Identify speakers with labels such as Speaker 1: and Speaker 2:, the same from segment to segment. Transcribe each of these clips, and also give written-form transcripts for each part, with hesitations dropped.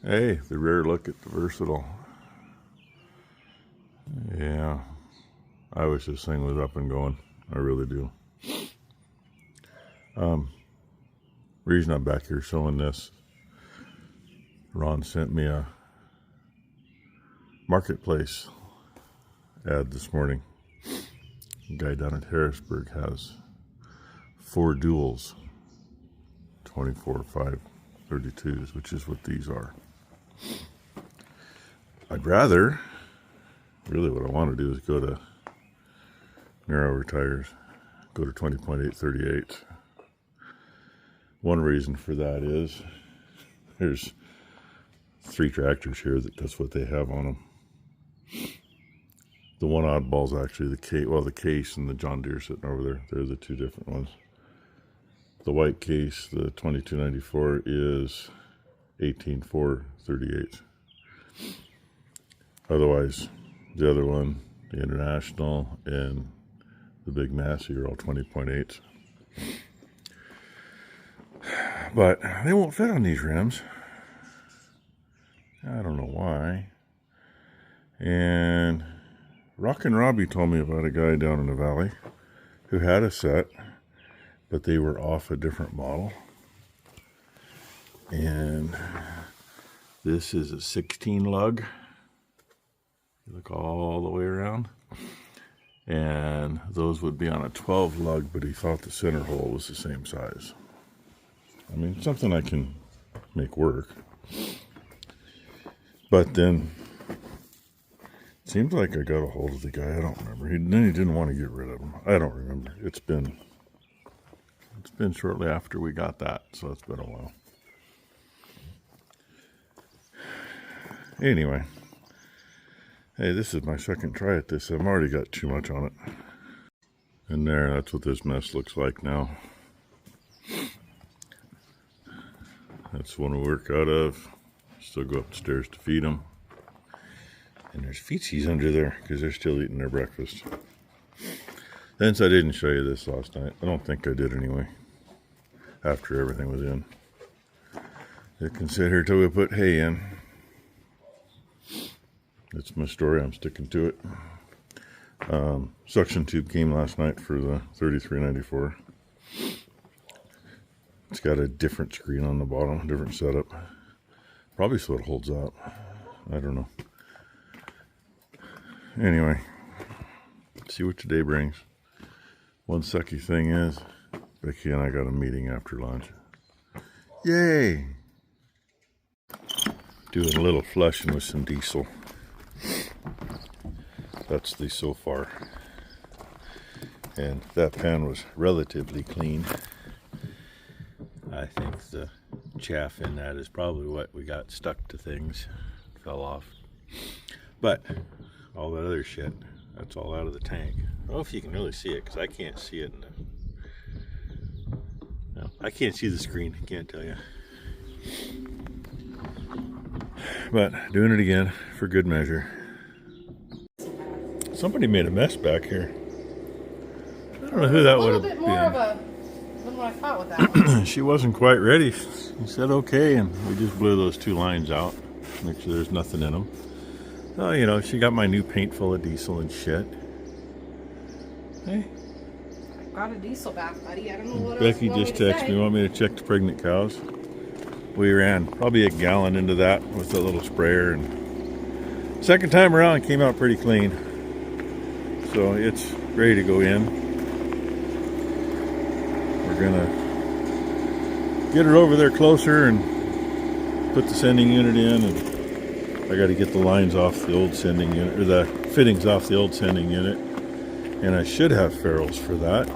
Speaker 1: Hey, the rare look at the Versatile. Yeah, I wish this thing was up and going. I really do. Reason I'm back here showing this, Ron sent me a marketplace ad this morning. A guy down at Harrisburg has 4 duals, 24-5-32s, which is what these are. I'd rather, really what I want to do is go to narrower tires, go to 20.8-38. One reason for that is there's 3 tractors here that's what they have on them. The one oddball is actually the Case and the John Deere sitting over there. They're the 2 different ones. The white Case, the 2294, is 18.4-38. Otherwise, the other one, the International and the Big Massey, are all 20.8s. But they won't fit on these rims. I don't know why. And Rockin' Robbie told me about a guy down in the valley who had a set, but they were off a different model. And this is a 16 lug. Look all the way around. And those would be on a 12 lug, but he thought the center hole was the same size. I mean, something I can make work. But then it seems like I got a hold of the guy. I don't remember. Then he didn't want to get rid of him. I don't remember. It's been shortly after we got that, so it's been a while. Anyway, hey, this is my second try at this. I've already got too much on it. And there, that's what this mess looks like now. That's one we work out of. Still go upstairs to feed them. And there's feetsies under there because they're still eating their breakfast. Since I didn't show you this last night, I don't think I did anyway. After everything was in. You can sit here till we put hay in. That's my story. I'm sticking to it. Suction tube came last night for the 3394. It's got a different screen on the bottom, different setup. Probably so it holds up. I don't know. Anyway, see what today brings. One sucky thing is, Becky and I got a meeting after lunch. Yay! Doing a little flushing with some diesel. That's the so far. And that pan was relatively clean. I think the chaff in that is probably what we got stuck to things. Fell off. But all that other shit, that's all out of the tank. I don't know if you can really see it because I can't see it. No, I can't see the screen, I can't tell you. But doing it again for good measure. Somebody made a mess back here. I don't know who that would have been. A little bit more of a than what I thought with that one. She wasn't quite ready. She said okay, and we just blew those 2 lines out. Make sure there's nothing in them. Oh, you know, she got my new paint full of diesel and shit. Hey.
Speaker 2: I got a diesel bath, buddy. I don't know what
Speaker 1: Becky just texted me, want me to check the pregnant cows. We ran probably a gallon into that with a little sprayer, and second time around it came out pretty clean. So it's ready to go in. We're gonna get her over there closer and put the sending unit in, and I got to get the lines off the old sending unit, or the fittings off the old sending unit, and I should have ferrules for that.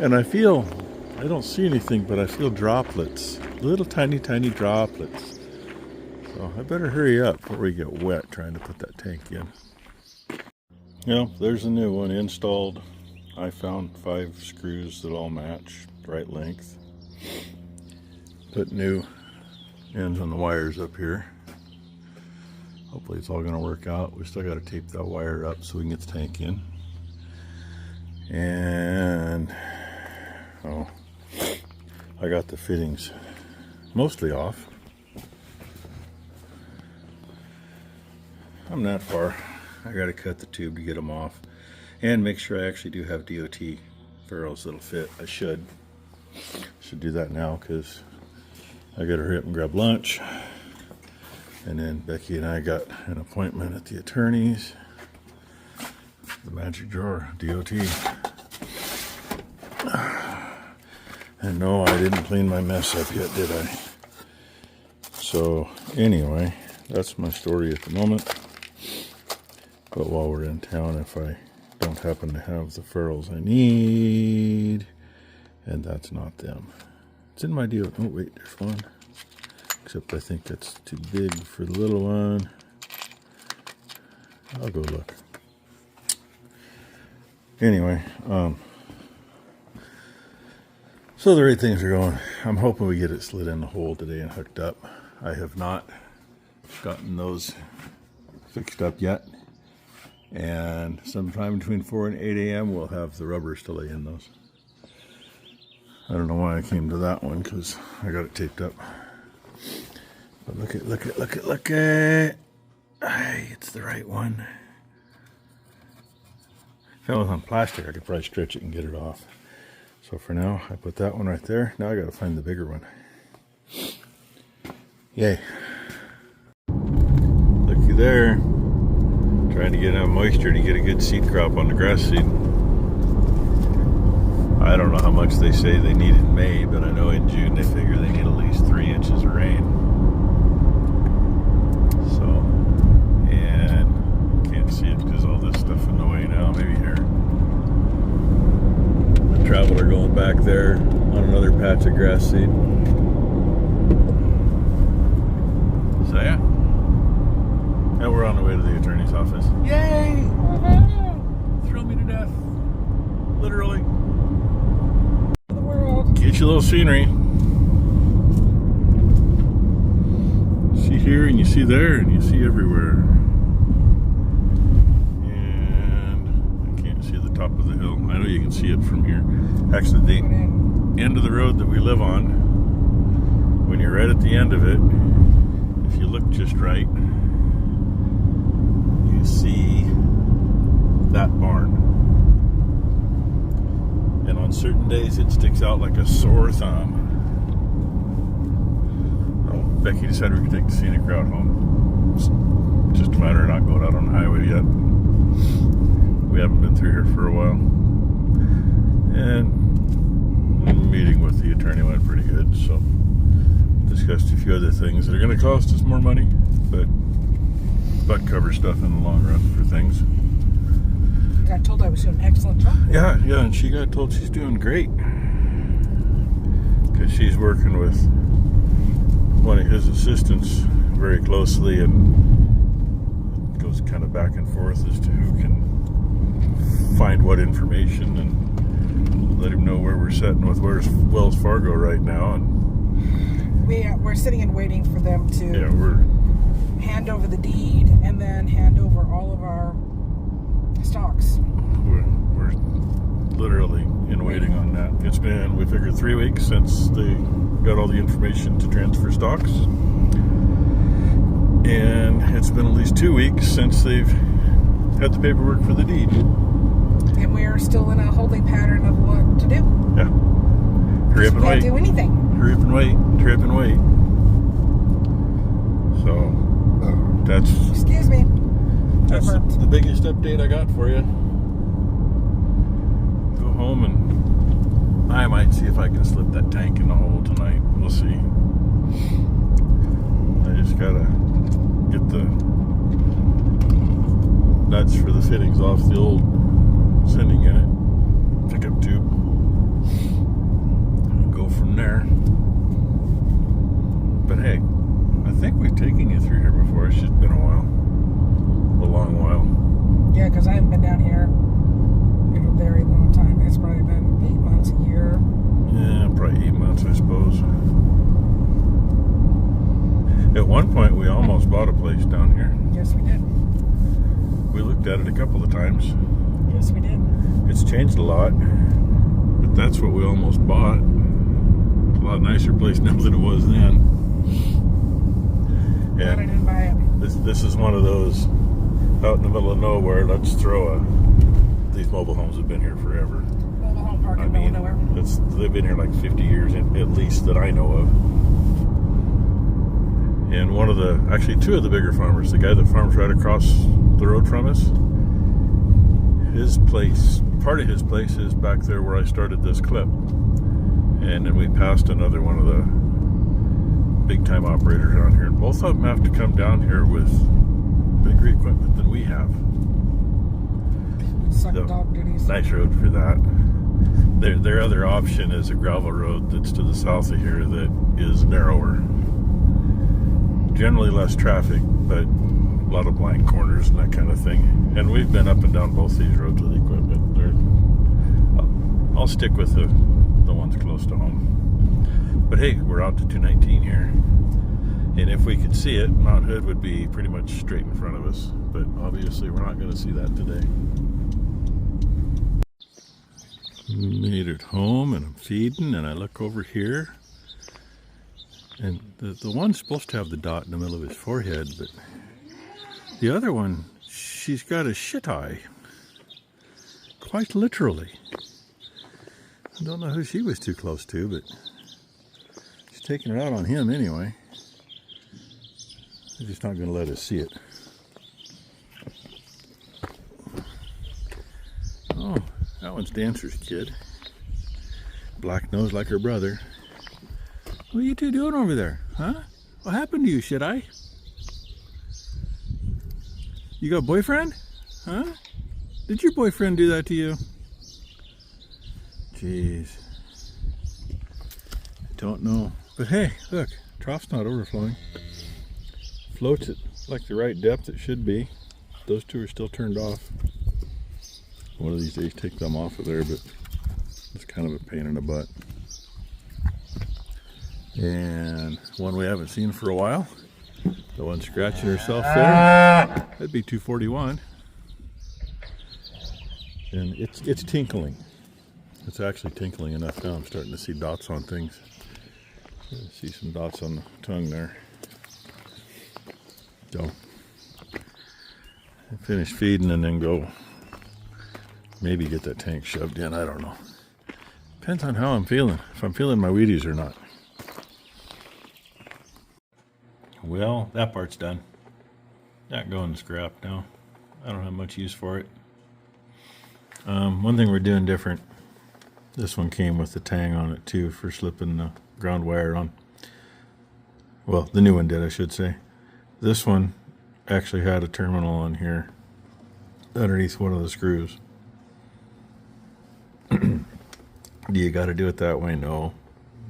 Speaker 1: And I don't see anything, but I feel droplets, little tiny droplets. So I better hurry up before we get wet trying to put that tank in. Yeah, there's a new one installed. I found 5 screws that all match, right length. Put new ends on the wires up here. Hopefully it's all going to work out. We still got to tape that wire up so we can get the tank in. And I got the fittings mostly off. I'm that far. I gotta cut the tube to get them off. And make sure I actually do have DOT ferrules that'll fit. I should do that now because I gotta hurry up and grab lunch. And then Becky and I got an appointment at the attorney's. The Magic Drawer, DOT. And no, I didn't clean my mess up yet, did I? So anyway, that's my story at the moment. But while we're in town, if I don't happen to have the ferrules I need, and that's not them. It's in my deal. Oh wait, there's one. Except I think that's too big for the little one. I'll go look. Anyway, so the way things are going, I'm hoping we get it slid in the hole today and hooked up. I have not gotten those fixed up yet. And sometime between 4 and 8 a.m. we'll have the rubbers to lay in those. I don't know why I came to that one because I got it taped up. But look at. Hey, it's the right one. If it was on plastic, I could probably stretch it and get it off. So for now, I put that one right there. Now I gotta find the bigger one. Yay. Looky there. Trying to get enough moisture to get a good seed crop on the grass seed. I don't know how much they say they need in May, but I know in June they figure they need at least 3 inches of rain. So, and can't see it because all this stuff in the way now. Maybe here. The traveler going back there on another patch of grass seed. So yeah. And we're on the way to the attorney's office. Yay! Thrill me to death. Literally.
Speaker 2: The world.
Speaker 1: Get you a little scenery. See here and you see there and you see everywhere. And I can't see the top of the hill. I know you can see it from here. Actually, the end of the road that we live on, when you're right at the end of it, if you look just right, see that barn. And on certain days it sticks out like a sore thumb. Oh, Becky decided we could take the scenic route home. It's just a matter of not going out on the highway yet. We haven't been through here for a while. And the meeting with the attorney went pretty good, so discussed a few other things that are going to cost us more money, but cover stuff in the long run for things.
Speaker 2: Got told I was doing an excellent job.
Speaker 1: Yeah, and she got told she's doing great. Because she's working with one of his assistants very closely and goes kind of back and forth as to who can find what information and let him know where we're sitting with Wells Fargo right now. And
Speaker 2: we're sitting and waiting for them to
Speaker 1: we're
Speaker 2: hand over the deed and then hand over all of our stocks.
Speaker 1: We're literally in waiting on that. It's been, we figured, 3 weeks since they got all the information to transfer stocks. And it's been at least 2 weeks since they've had the paperwork for the deed.
Speaker 2: And we're still in a holding pattern of what to do.
Speaker 1: Yeah. Hurry up and wait.
Speaker 2: Can't do anything.
Speaker 1: Hurry up and wait. Hurry up and wait. So that's the biggest update I got for you. Go home and I might see if I can slip that tank in the hole tonight. We'll see. I just gotta get the nuts for the fittings off the old sending unit pickup tube. I'll go from there. But hey, I think we've taken you through here before. It's just been a while. A long while.
Speaker 2: Yeah, because I haven't been down here in a very long time. It's probably been 8 months, a year.
Speaker 1: Yeah, probably 8 months, I suppose. At one point, we almost bought a place down here.
Speaker 2: Yes, we did.
Speaker 1: We looked at it a couple of times.
Speaker 2: Yes, we did.
Speaker 1: It's changed a lot, but that's what we almost bought. It's a lot nicer place now than it was then.
Speaker 2: Glad I didn't buy it.
Speaker 1: This is one of those out in the middle of nowhere. Let's throw these mobile homes have been here forever.
Speaker 2: Mobile home park
Speaker 1: I
Speaker 2: in the middle
Speaker 1: mean,
Speaker 2: of nowhere.
Speaker 1: they've been here like 50 years at least that I know of. And actually two of the bigger farmers, the guy that farms right across the road from us, part of his place is back there where I started this clip. And then we passed another one of the big time operators around here. And both of them have to come down here with bigger equipment than we have.
Speaker 2: Suck
Speaker 1: So,
Speaker 2: dog duties.
Speaker 1: nice road for that. Their other option is a gravel road that's to the south of here that is narrower. Generally less traffic, but a lot of blind corners and that kind of thing. And we've been up and down both these roads with equipment. I'll stick with the ones close to home. But hey, we're out to 219 here. And if we could see it, Mount Hood would be pretty much straight in front of us. But obviously we're not going to see that today. Made it home and I'm feeding and I look over here. And the one's supposed to have the dot in the middle of his forehead, but the other one, she's got a shit eye. Quite literally. I don't know who she was too close to, but she's taking it out on him anyway. They're just not going to let us see it. Oh, that one's Dancer's kid. Black nose like her brother. What are you two doing over there, huh? What happened to you, shit eye? You got a boyfriend? Huh? Did your boyfriend do that to you? Jeez. I don't know. But hey, look, trough's not overflowing. Floats at like the right depth it should be. Those two are still turned off. One of these days take them off of there, but it's kind of a pain in the butt. And one we haven't seen for a while. The one scratching herself there. That'd be 241. And it's tinkling. It's actually tinkling enough now. I'm starting to see dots on things. See some dots on the tongue there. So finish feeding and then go maybe get that tank shoved in. I don't know. Depends on how I'm feeling. If I'm feeling my Wheaties or not. Well, that part's done. That going to scrap now. I don't have much use for it. One thing we're doing different. This one came with the tang on it too for slipping the ground wire on. Well, the new one did, I should say. This one actually had a terminal on here underneath one of the screws. Do you got to do it that way? No.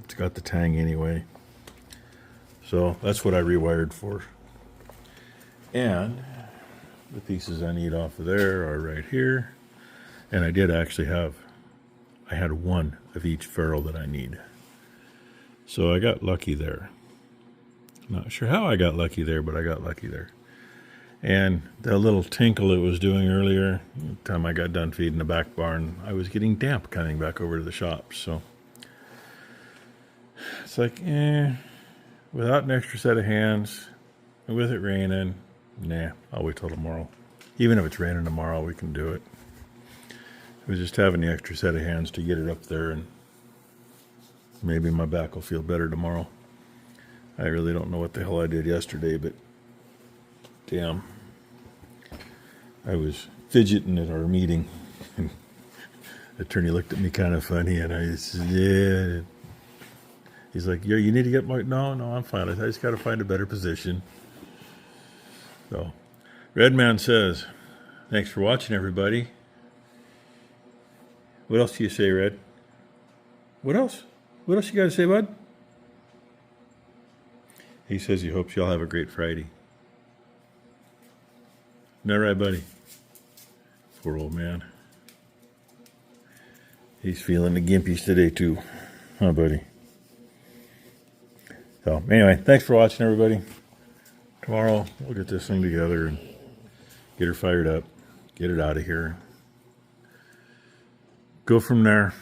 Speaker 1: It's got the tang anyway. So that's what I rewired for. And the pieces I need off of there are right here. And I did actually I had one of each ferrule that I need. So I got lucky there. Not sure how I got lucky there, but I got lucky there. And the little tinkle it was doing earlier, the time I got done feeding the back barn, I was getting damp coming back over to the shop. So it's like, without an extra set of hands, and with it raining, nah, I'll wait till tomorrow. Even if it's raining tomorrow, we can do it. It was just having the extra set of hands to get it up there, and maybe my back will feel better tomorrow. I really don't know what the hell I did yesterday, but damn. I was fidgeting at our meeting, and the attorney looked at me kind of funny, and I said, yeah. He's like, yeah, you need to get more. No, I'm fine. I just got to find a better position. So, Redman says, thanks for watching, everybody. What else do you say, Red? What else? What else you got to say, bud? He says he hopes y'all have a great Friday. Isn't that right, buddy? Poor old man. He's feeling the gimpies today, too. Huh, buddy? So, anyway, thanks for watching, everybody. Tomorrow, we'll get this thing together and get her fired up, get it out of here. Go from there.